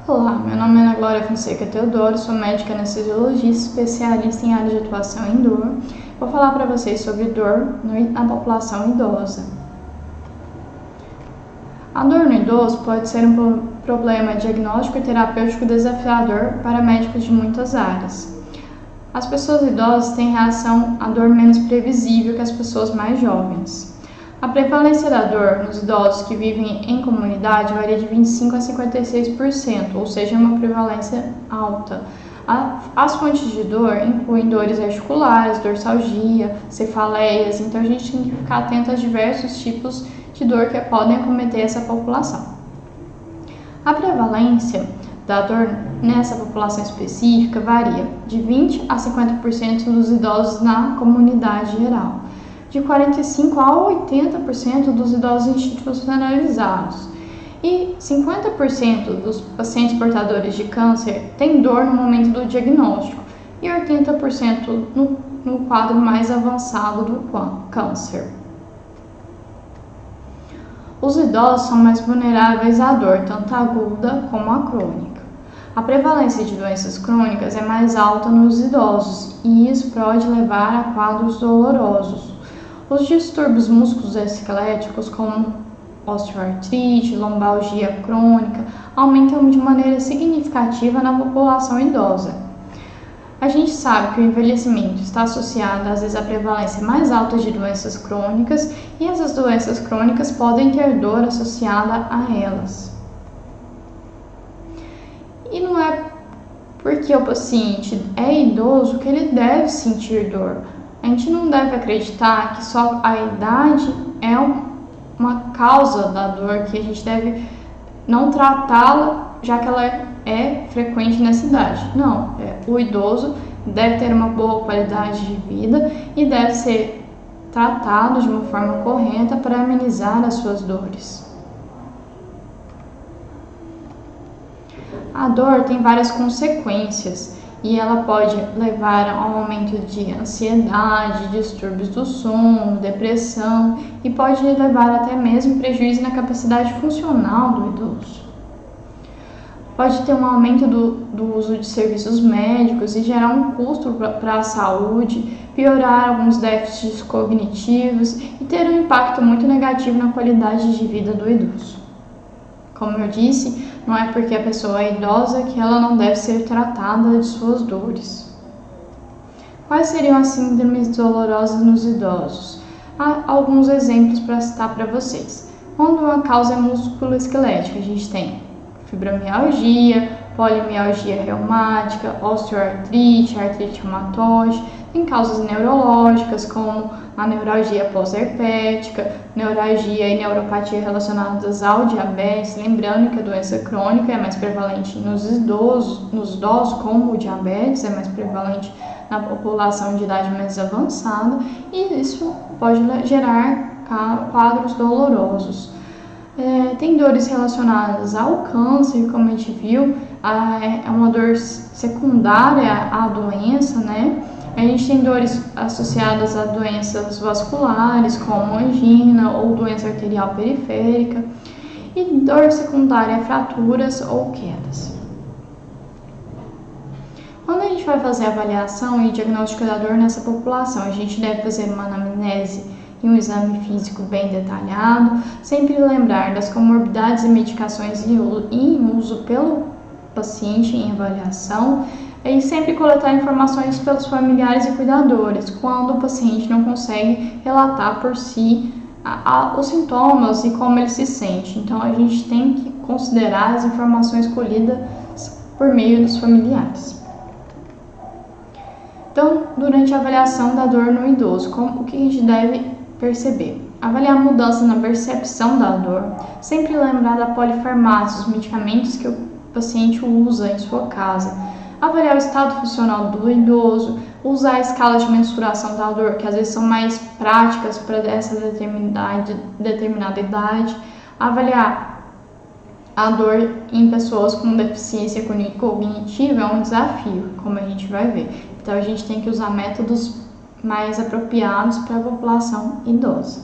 Olá, meu nome é Ana Glória Fonseca Teodoro, sou médica anestesiologista, especialista em área de atuação em dor. Vou falar para vocês sobre dor na população idosa. A dor no idoso pode ser um problema diagnóstico e terapêutico desafiador para médicos de muitas áreas. As pessoas idosas têm reação à dor menos previsível que as pessoas mais jovens. A prevalência da dor nos idosos que vivem em comunidade varia de 25% a 56%, ou seja, uma prevalência alta. As fontes de dor incluem dores articulares, dorsalgia, cefaleias, então a gente tem que ficar atento a diversos tipos de dor que podem acometer essa população. A prevalência da dor nessa população específica varia de 20% a 50% dos idosos na comunidade geral, de 45% a 80% dos idosos institucionalizados e 50% dos pacientes portadores de câncer têm dor no momento do diagnóstico e 80% no quadro mais avançado do câncer. Os idosos são mais vulneráveis à dor, tanto aguda como a crônica. A prevalência de doenças crônicas é mais alta nos idosos e isso pode levar a quadros dolorosos. Os distúrbios musculoesqueléticos, como osteoartrite, lombalgia crônica, aumentam de maneira significativa na população idosa. A gente sabe que o envelhecimento está associado, às vezes, à prevalência mais alta de doenças crônicas e essas doenças crônicas podem ter dor associada a elas. E não é porque o paciente é idoso que ele deve sentir dor. A gente não deve acreditar que só a idade é uma causa da dor, que a gente deve não tratá-la já que ela é frequente nessa idade. Não, o idoso deve ter uma boa qualidade de vida e deve ser tratado de uma forma correta para amenizar as suas dores. A dor tem várias consequências e ela pode levar a um aumento de ansiedade, distúrbios do sono, depressão e pode levar até mesmo prejuízo na capacidade funcional do idoso. Pode ter um aumento do uso de serviços médicos e gerar um custo para a saúde, piorar alguns déficits cognitivos e ter um impacto muito negativo na qualidade de vida do idoso. Como eu disse, não é porque a pessoa é idosa que ela não deve ser tratada de suas dores. Quais seriam as síndromes dolorosas nos idosos? Há alguns exemplos para citar para vocês. Quando a causa é musculoesquelética, a gente tem fibromialgia, polimialgia reumática, osteoartrite, artrite reumatoide. Tem causas neurológicas como a neuralgia pós-herpética, neuralgia e neuropatia relacionadas ao diabetes, lembrando que a doença crônica é mais prevalente nos idosos como o diabetes é mais prevalente na população de idade mais avançada e isso pode gerar quadros dolorosos. Tem dores relacionadas ao câncer, como a gente viu, é uma dor secundária à doença, né? A gente tem dores associadas a doenças vasculares, como angina ou doença arterial periférica, e dor secundária a fraturas ou quedas. Quando a gente vai fazer a avaliação e diagnóstico da dor nessa população, a gente deve fazer uma anamnese e um exame físico bem detalhado, sempre lembrar das comorbidades e medicações em uso pelo paciente em avaliação, e sempre coletar informações pelos familiares e cuidadores quando o paciente não consegue relatar por si os sintomas e como ele se sente. Então a gente tem que considerar as informações colhidas por meio dos familiares. Então, durante a avaliação da dor no idoso, o que a gente deve perceber? Avaliar a mudança na percepção da dor, sempre lembrar da polifarmácia, os medicamentos que o paciente usa em sua casa, avaliar o estado funcional do idoso, usar escalas de mensuração da dor, que às vezes são mais práticas para essa determinada idade, avaliar a dor em pessoas com deficiência cognitiva é um desafio, como a gente vai ver. Então a gente tem que usar métodos mais apropriados para a população idosa.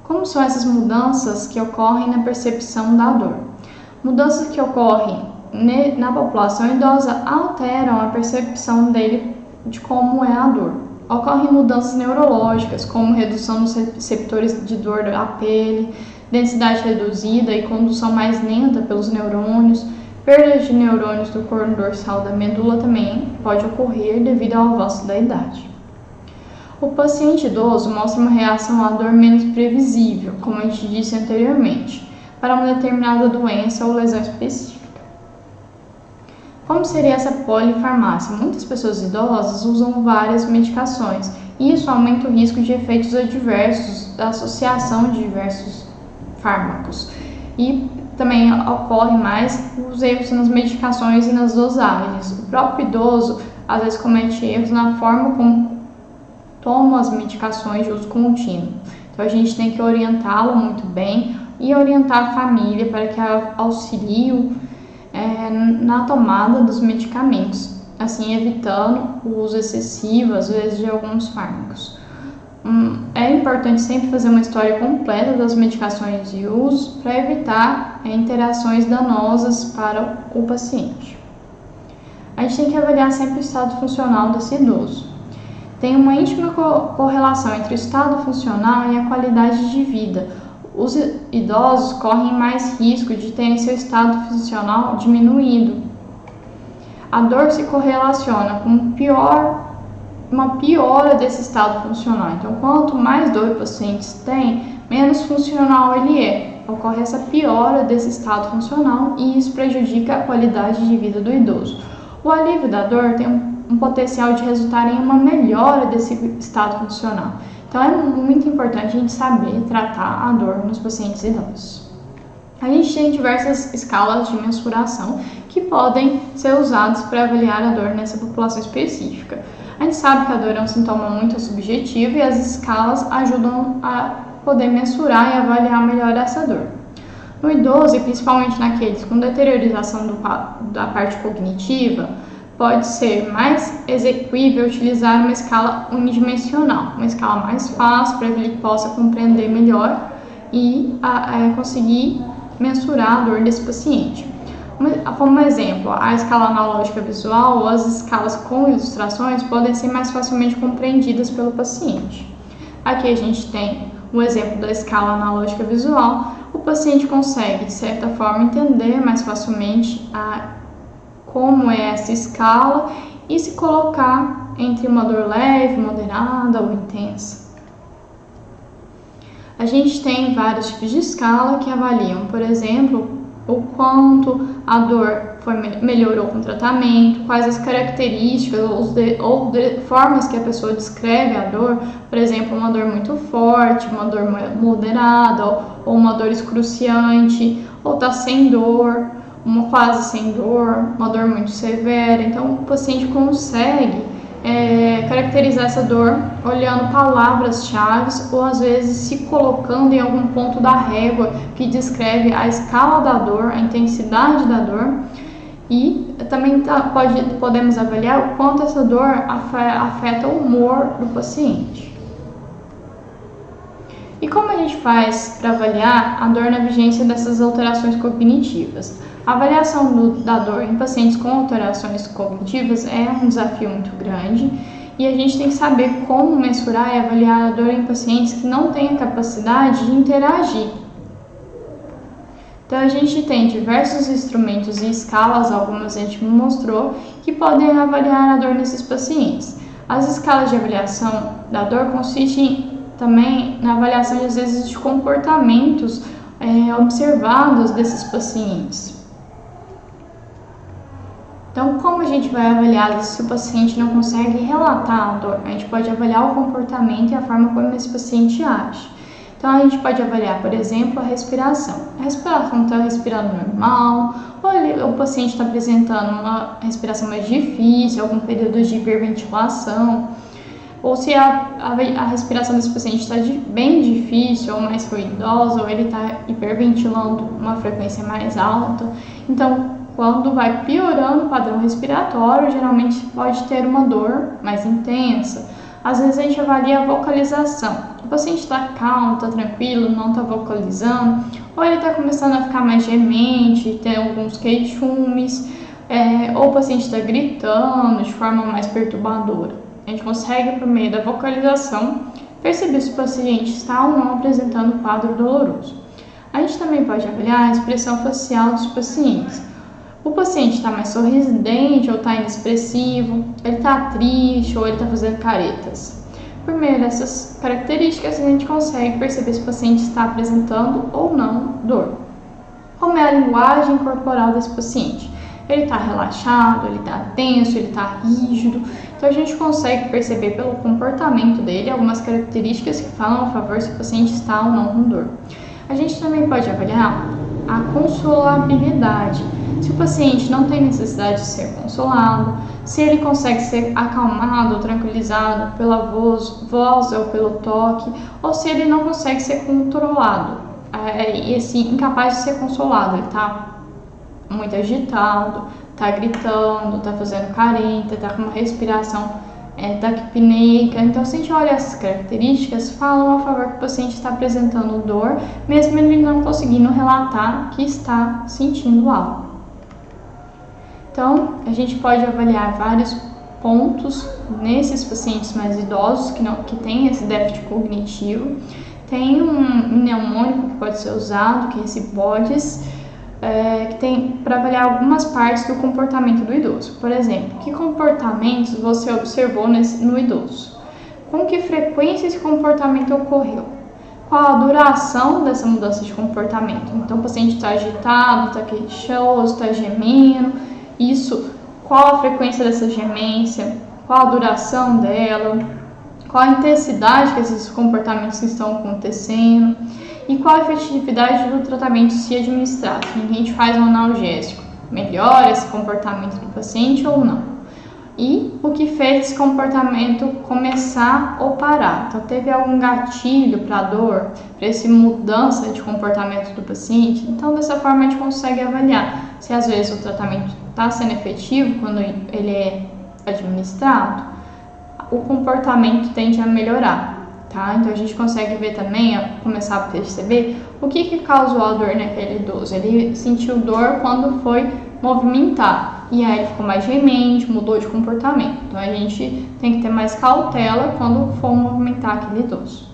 Como são essas mudanças que ocorrem na percepção da dor? Mudanças que ocorrem na população idosa alteram a percepção dele de como é a dor. Ocorrem mudanças neurológicas, como redução dos receptores de dor da pele, densidade reduzida e condução mais lenta pelos neurônios, perda de neurônios do corno dorsal da medula também pode ocorrer devido ao avanço da idade. O paciente idoso mostra uma reação à dor menos previsível, como a gente disse anteriormente, para uma determinada doença ou lesão específica. Como seria essa polifarmácia? Muitas pessoas idosas usam várias medicações e isso aumenta o risco de efeitos adversos da associação de diversos fármacos. E também ocorre mais os erros nas medicações e nas dosagens. O próprio idoso às vezes comete erros na forma como toma as medicações de uso contínuo. Então a gente tem que orientá-lo muito bem e orientar a família para que auxilie na tomada dos medicamentos, assim evitando o uso excessivo, às vezes, de alguns fármacos. É importante sempre fazer uma história completa das medicações e uso para evitar interações danosas para o paciente. A gente tem que avaliar sempre o estado funcional desse idoso. Tem uma íntima correlação entre o estado funcional e a qualidade de vida. Os idosos correm mais risco de terem seu estado funcional diminuído. A dor se correlaciona com uma piora desse estado funcional. Então, quanto mais dor o paciente tem, menos funcional ele é. Ocorre essa piora desse estado funcional e isso prejudica a qualidade de vida do idoso. O alívio da dor tem um potencial de resultar em uma melhora desse estado funcional. Então, é muito importante a gente saber tratar a dor nos pacientes idosos. A gente tem diversas escalas de mensuração que podem ser usadas para avaliar a dor nessa população específica. A gente sabe que a dor é um sintoma muito subjetivo e as escalas ajudam a poder mensurar e avaliar melhor essa dor. No idoso, e principalmente naqueles com deteriorização da parte cognitiva, pode ser mais execuível utilizar uma escala unidimensional, uma escala mais fácil para que ele possa compreender melhor e conseguir mensurar a dor desse paciente. Como exemplo, a escala analógica visual ou as escalas com ilustrações podem ser mais facilmente compreendidas pelo paciente. Aqui a gente tem o exemplo da escala analógica visual. O paciente consegue, de certa forma, entender mais facilmente como é essa escala e se colocar entre uma dor leve, moderada ou intensa. A gente tem vários tipos de escala que avaliam, por exemplo, o quanto a dor melhorou com o tratamento, quais as características ou formas que a pessoa descreve a dor, por exemplo, uma dor muito forte, uma dor moderada ou uma dor excruciante, ou está sem dor, uma quase sem dor, uma dor muito severa. Então, o paciente consegue caracterizar essa dor olhando palavras-chave ou às vezes se colocando em algum ponto da régua que descreve a escala da dor, a intensidade da dor e também podemos avaliar o quanto essa dor afeta o humor do paciente. E como a gente faz para avaliar a dor na vigência dessas alterações cognitivas? A avaliação da dor em pacientes com alterações cognitivas é um desafio muito grande e a gente tem que saber como mensurar e avaliar a dor em pacientes que não têm a capacidade de interagir. Então, a gente tem diversos instrumentos e escalas, algumas a gente mostrou, que podem avaliar a dor nesses pacientes. As escalas de avaliação da dor consistem também na avaliação, às vezes, de comportamentos observados desses pacientes. Então, como a gente vai avaliar se o paciente não consegue relatar a dor? A gente pode avaliar o comportamento e a forma como esse paciente age. Então, a gente pode avaliar, por exemplo, a respiração. A respiração está respirando normal, ou o paciente está apresentando uma respiração mais difícil, algum período de hiperventilação, ou se a respiração desse paciente está bem difícil ou mais ruidosa, ou ele está hiperventilando uma frequência mais alta. Então, quando vai piorando o padrão respiratório, geralmente pode ter uma dor mais intensa. Às vezes a gente avalia a vocalização. o paciente está calmo, está tranquilo, não está vocalizando, ou ele está começando a ficar mais gemente, tem alguns queixumes, ou o paciente está gritando de forma mais perturbadora. A gente consegue, por meio da vocalização, perceber se o paciente está ou não apresentando um quadro doloroso. A gente também pode avaliar a expressão facial dos pacientes. O paciente está mais sorridente ou está inexpressivo, ele está triste ou ele está fazendo caretas. Por meio dessas características, a gente consegue perceber se o paciente está apresentando ou não dor. Como é a linguagem corporal desse paciente? Ele está relaxado, ele está tenso, ele está rígido. Então a gente consegue perceber pelo comportamento dele algumas características que falam a favor se o paciente está ou não com dor. A gente também pode avaliar a consolabilidade. Se o paciente não tem necessidade de ser consolado, se ele consegue ser acalmado ou tranquilizado pela voz ou pelo toque, ou se ele não consegue ser controlado, incapaz de ser consolado, ele está muito agitado, está gritando, está fazendo careta, está com uma respiração taquipneica. Então, se a gente olha essas características, falam a favor que o paciente está apresentando dor, mesmo ele não conseguindo relatar que está sentindo algo. Então, a gente pode avaliar vários pontos nesses pacientes mais idosos que têm esse déficit cognitivo. Tem um mnemônico que pode ser usado, que é esse BODES, que tem para avaliar algumas partes do comportamento do idoso. Por exemplo, que comportamentos você observou no idoso? Com que frequência esse comportamento ocorreu? Qual a duração dessa mudança de comportamento? Então, o paciente está agitado, está queixoso, está gemendo. Qual a frequência dessa gemência? Qual a duração dela? Qual a intensidade que esses comportamentos estão acontecendo? E qual a efetividade do tratamento se administrado? Se a gente faz um analgésico, melhora esse comportamento do paciente ou não? E o que fez esse comportamento começar ou parar? Então, teve algum gatilho para a dor, para essa mudança de comportamento do paciente? Então, dessa forma, a gente consegue avaliar se às vezes o tratamento está sendo efetivo quando ele é administrado, o comportamento tende a melhorar. Tá? Então a gente consegue ver também, começar a perceber o que causou a dor naquele idoso. Ele sentiu dor quando foi movimentar, e aí ele ficou mais gemente, mudou de comportamento. Então a gente tem que ter mais cautela quando for movimentar aquele idoso.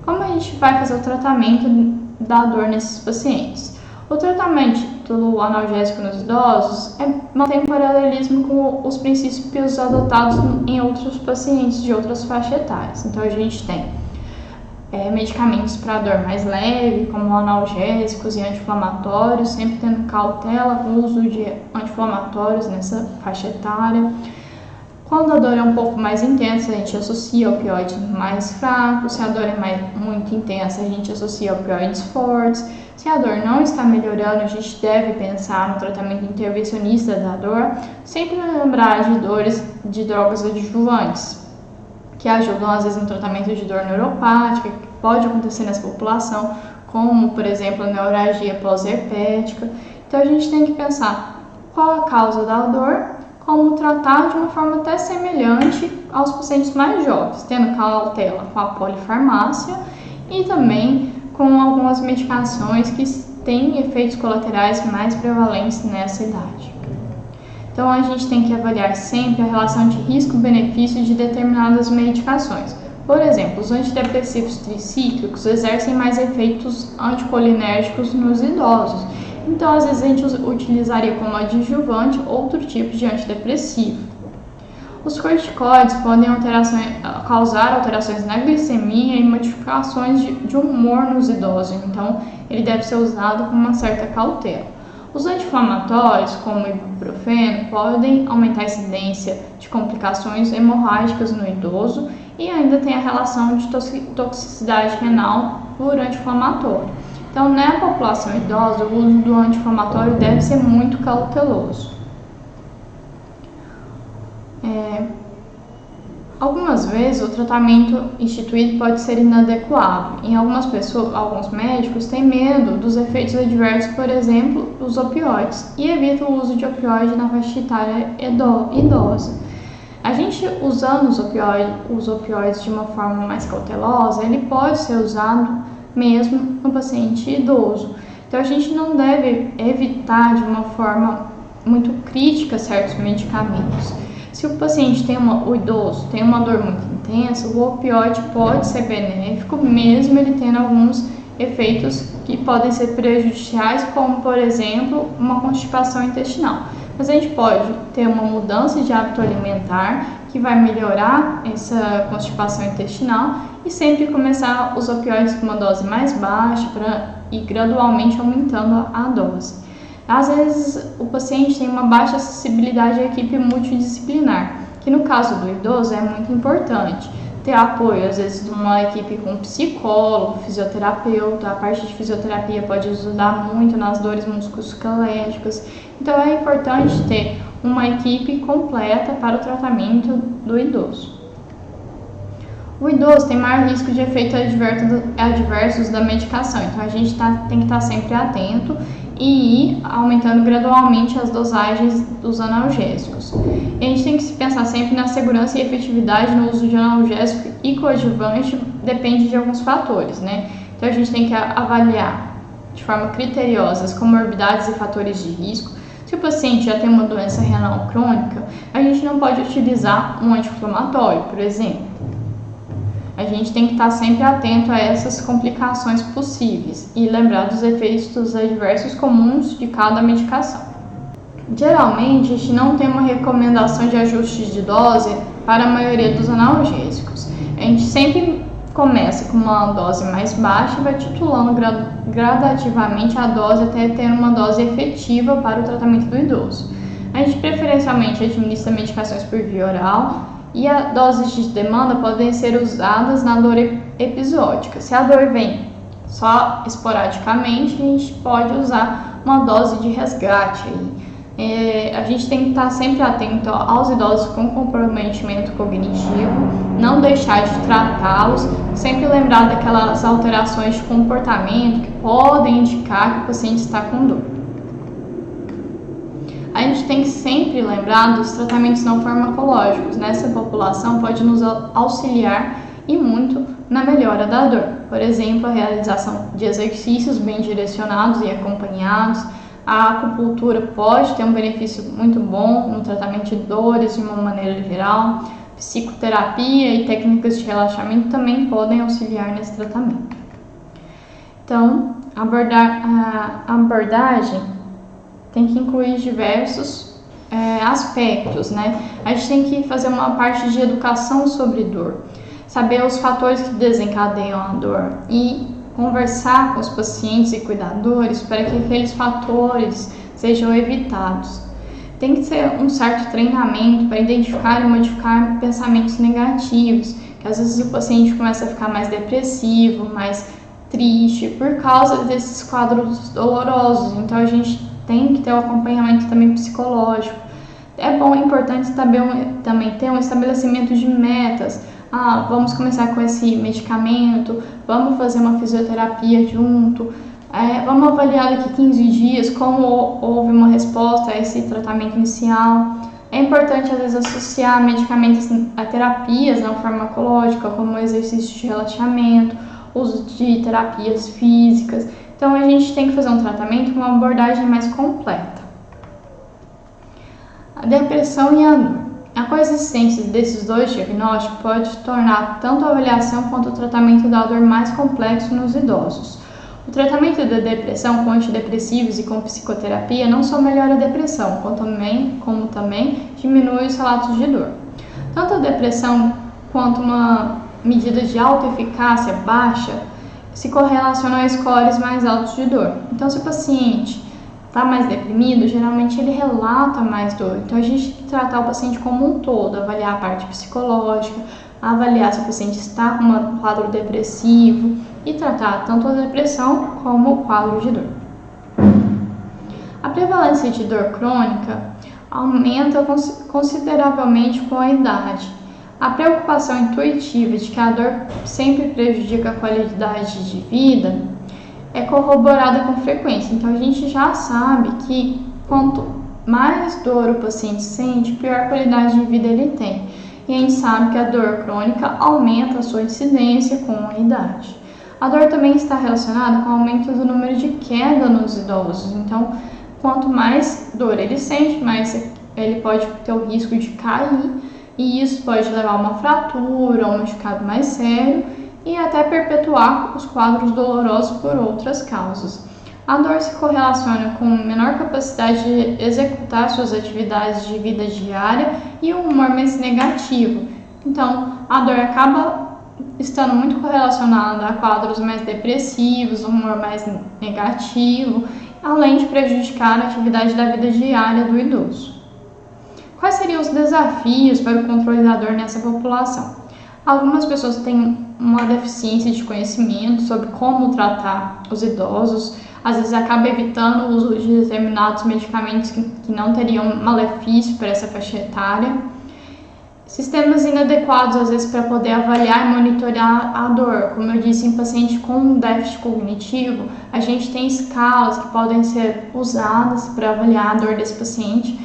Como a gente vai fazer o tratamento da dor nesses pacientes? O tratamento do analgésico nos idosos mantém um paralelismo com os princípios adotados em outros pacientes de outras faixas etárias. Então, a gente tem medicamentos para dor mais leve, como analgésicos e anti-inflamatórios, sempre tendo cautela com o uso de anti-inflamatórios nessa faixa etária. Quando a dor é um pouco mais intensa, a gente associa opioides mais fracos. Se a dor é muito intensa, a gente associa opioides fortes. Se a dor não está melhorando, a gente deve pensar no tratamento intervencionista da dor, sempre lembrar de drogas adjuvantes, que ajudam às vezes no tratamento de dor neuropática, que pode acontecer nessa população, como, por exemplo, a neuralgia pós-herpética. Então a gente tem que pensar qual a causa da dor, como tratar de uma forma até semelhante aos pacientes mais jovens, tendo cautela com a polifarmácia e também com algumas medicações que têm efeitos colaterais mais prevalentes nessa idade. Então a gente tem que avaliar sempre a relação de risco-benefício de determinadas medicações. Por exemplo, os antidepressivos tricíclicos exercem mais efeitos anticolinérgicos nos idosos. Então, às vezes, a gente utilizaria como adjuvante outro tipo de antidepressivo. Os corticoides podem causar alterações na glicemia e modificações de humor nos idosos, então ele deve ser usado com uma certa cautela. Os anti-inflamatórios, como o ibuprofeno, podem aumentar a incidência de complicações hemorrágicas no idoso e ainda tem a relação de toxicidade renal por anti-inflamatório. Então, na população idosa, o uso do anti-inflamatório deve ser muito cauteloso. Algumas vezes o tratamento instituído pode ser inadequado. Em algumas pessoas, alguns médicos têm medo dos efeitos adversos, por exemplo, dos opioides, e evitam o uso de opioide na faixa etária idosa. A gente usando os opioides de uma forma mais cautelosa, ele pode ser usado mesmo no paciente idoso. Então a gente não deve evitar de uma forma muito crítica certos medicamentos. Se o paciente o idoso tem uma dor muito intensa, o opioide pode ser benéfico, mesmo ele tendo alguns efeitos que podem ser prejudiciais, como por exemplo uma constipação intestinal. Mas a gente pode ter uma mudança de hábito alimentar que vai melhorar essa constipação intestinal e sempre começar os opioides com uma dose mais baixa para ir gradualmente aumentando a dose. Às vezes o paciente tem uma baixa acessibilidade à equipe multidisciplinar, que no caso do idoso é muito importante. Ter apoio, às vezes, de uma equipe com psicólogo, fisioterapeuta. A parte de fisioterapia pode ajudar muito nas dores musculoesqueléticas. Então é importante ter uma equipe completa para o tratamento do idoso. O idoso tem maior risco de efeitos adversos da medicação, então a gente tem que estar sempre atento e ir aumentando gradualmente as dosagens dos analgésicos. E a gente tem que se pensar sempre na segurança e efetividade no uso de analgésico e coadjuvante, depende de alguns fatores, né? Então a gente tem que avaliar de forma criteriosa as comorbidades e fatores de risco. Se o paciente já tem uma doença renal crônica, a gente não pode utilizar um anti-inflamatório, por exemplo. A gente tem que estar sempre atento a essas complicações possíveis e lembrar dos efeitos adversos comuns de cada medicação. Geralmente, a gente não tem uma recomendação de ajuste de dose para a maioria dos analgésicos. A gente sempre começa com uma dose mais baixa e vai titulando gradativamente a dose até ter uma dose efetiva para o tratamento do idoso. A gente preferencialmente administra medicações por via oral e as doses de demanda podem ser usadas na dor episódica. Se a dor vem só esporadicamente, a gente pode usar uma dose de resgate. A gente tem que estar sempre atento aos idosos com comprometimento cognitivo, não deixar de tratá-los, sempre lembrar daquelas alterações de comportamento que podem indicar que o paciente está com dor. A gente tem que sempre lembrar dos tratamentos não farmacológicos. Nessa população pode nos auxiliar e muito na melhora da dor. Por exemplo, a realização de exercícios bem direcionados e acompanhados. A acupuntura pode ter um benefício muito bom no tratamento de dores de uma maneira geral. Psicoterapia e técnicas de relaxamento também podem auxiliar nesse tratamento. Então, a abordagem tem que incluir diversos aspectos, né? A gente tem que fazer uma parte de educação sobre dor, saber os fatores que desencadeiam a dor e conversar com os pacientes e cuidadores para que aqueles fatores sejam evitados. Tem que ser um certo treinamento para identificar e modificar pensamentos negativos, que às vezes o paciente começa a ficar mais depressivo, mais triste por causa desses quadros dolorosos. Então a gente tem que ter um acompanhamento também psicológico. É importante também ter um estabelecimento de metas. Vamos começar com esse medicamento, vamos fazer uma fisioterapia junto, vamos avaliar daqui 15 dias como houve uma resposta a esse tratamento inicial. É importante, às vezes, associar medicamentos a terapias não farmacológicas, como exercício de relaxamento, uso de terapias físicas. Então, a gente tem que fazer um tratamento com uma abordagem mais completa. A depressão e a dor. A coexistência desses dois diagnósticos pode tornar tanto a avaliação quanto o tratamento da dor mais complexo nos idosos. O tratamento da depressão com antidepressivos e com psicoterapia não só melhora a depressão, como também diminui os relatos de dor. Tanto a depressão quanto uma medida de alta eficácia baixa se correlacionam a scores mais altos de dor. Então, se o paciente está mais deprimido, geralmente ele relata mais dor. Então, a gente tem que tratar o paciente como um todo, avaliar a parte psicológica, avaliar se o paciente está com um quadro depressivo e tratar tanto a depressão como o quadro de dor. A prevalência de dor crônica aumenta consideravelmente com a idade. A preocupação intuitiva de que a dor sempre prejudica a qualidade de vida é corroborada com frequência. Então, a gente já sabe que quanto mais dor o paciente sente, pior qualidade de vida ele tem. E a gente sabe que a dor crônica aumenta a sua incidência com a idade. A dor também está relacionada com o aumento do número de queda nos idosos. Então, quanto mais dor ele sente, mais ele pode ter o risco de cair, e isso pode levar a uma fratura, um machucado mais sério e até perpetuar os quadros dolorosos por outras causas. A dor se correlaciona com menor capacidade de executar suas atividades de vida diária e um humor mais negativo. Então, a dor acaba estando muito correlacionada a quadros mais depressivos, um humor mais negativo, além de prejudicar a atividade da vida diária do idoso. Quais seriam os desafios para o controle da dor nessa população? Algumas pessoas têm uma deficiência de conhecimento sobre como tratar os idosos, às vezes acaba evitando o uso de determinados medicamentos que não teriam malefício para essa faixa etária. Sistemas inadequados, às vezes, para poder avaliar e monitorar a dor. Como eu disse, em paciente com déficit cognitivo, a gente tem escalas que podem ser usadas para avaliar a dor desse paciente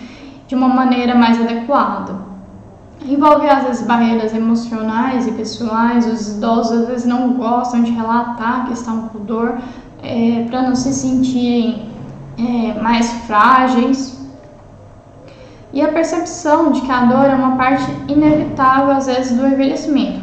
de uma maneira mais adequada. Envolve, às vezes, barreiras emocionais e pessoais. Os idosos, às vezes, não gostam de relatar que estão com dor, para não se sentirem mais frágeis. E a percepção de que a dor é uma parte inevitável, às vezes, do envelhecimento.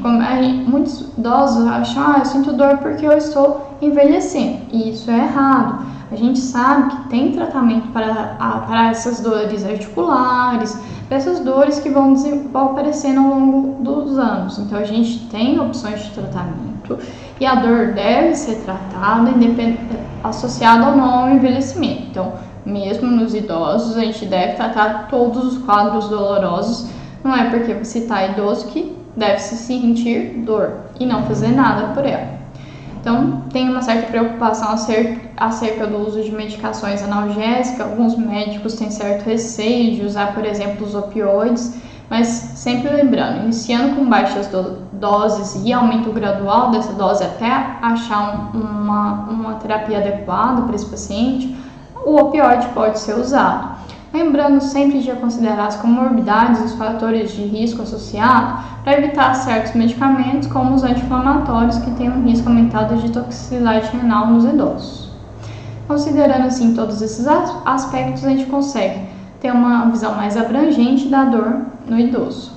Muitos idosos acham, eu sinto dor porque eu estou envelhecendo. E isso é errado. A gente sabe que tem tratamento para essas dores articulares, para essas dores que vão aparecendo ao longo dos anos. Então, a gente tem opções de tratamento e a dor deve ser tratada associada ou não ao envelhecimento. Então, mesmo nos idosos, a gente deve tratar todos os quadros dolorosos. Não é porque você está idoso que deve se sentir dor e não fazer nada por ela. Então, tem uma certa preocupação acerca do uso de medicações analgésicas. Alguns médicos têm certo receio de usar, por exemplo, os opioides, mas sempre lembrando, iniciando com baixas doses e aumento gradual dessa dose até achar uma terapia adequada para esse paciente, o opioide pode ser usado. Lembrando sempre de considerar as comorbidades e os fatores de risco associados para evitar certos medicamentos, como os anti-inflamatórios, que têm um risco aumentado de toxicidade renal nos idosos. Considerando assim todos esses aspectos, a gente consegue ter uma visão mais abrangente da dor no idoso.